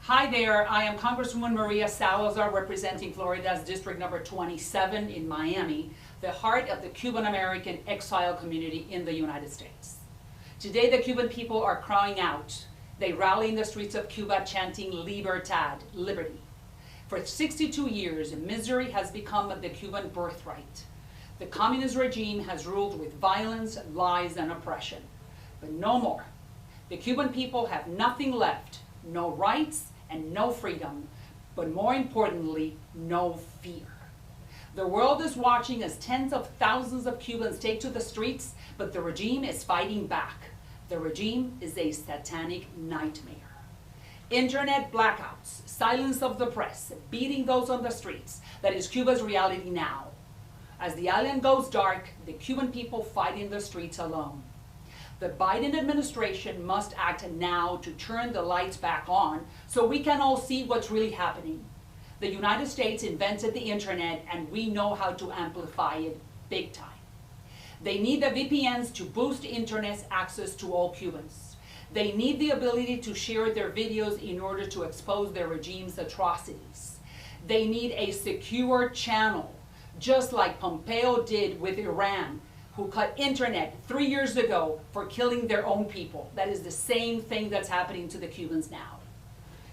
Hi there, I am Congresswoman Maria Salazar representing Florida's District Number 27 in Miami, the heart of the Cuban American exile community in the United States. Today the Cuban people are crying out. They rally in the streets of Cuba chanting Libertad, liberty. For 62 years, misery has become the Cuban birthright. The communist regime has ruled with violence, lies, and oppression. But no more. The Cuban people have nothing left, no rights and no freedom, but more importantly, no fear. The world is watching as tens of thousands of Cubans take to the streets, but the regime is fighting back. The regime is a satanic nightmare. Internet blackouts, silence of the press, beating those on the streets, that is Cuba's reality now. As the island goes dark, the Cuban people fight in the streets alone. The Biden administration must act now to turn the lights back on so we can all see what's really happening. The United States invented the internet and we know how to amplify it big time. They need the VPNs to boost internet access to all Cubans. They need the ability to share their videos in order to expose their regime's atrocities. They need a secure channel, just like Pompeo did with Iran, who cut internet 3 years ago for killing their own people. That is the same thing that's happening to the Cubans now.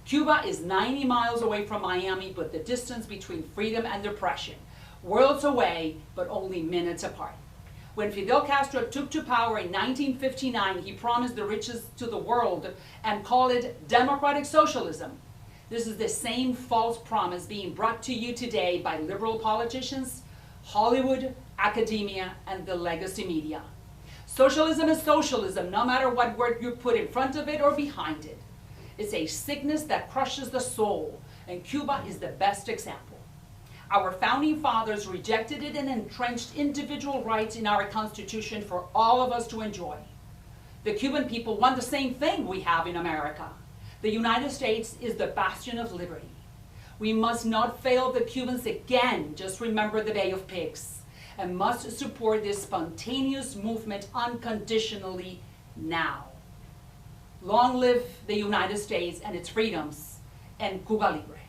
Cuba is 90 miles away from Miami, but the distance between freedom and depression, worlds away, but only minutes apart. When Fidel Castro took to power in 1959, he promised the riches to the world and called it democratic socialism. This is the same false promise being brought to you today by liberal politicians, Hollywood, academia, and the legacy media. Socialism is socialism, no matter what word you put in front of it or behind it. It's a sickness that crushes the soul, and Cuba is the best example. Our founding fathers rejected it and entrenched individual rights in our Constitution for all of us to enjoy. The Cuban people want the same thing we have in America. The United States is the bastion of liberty. We must not fail the Cubans again, just remember the Bay of Pigs, and must support this spontaneous movement unconditionally now. Long live the United States and its freedoms, and Cuba Libre.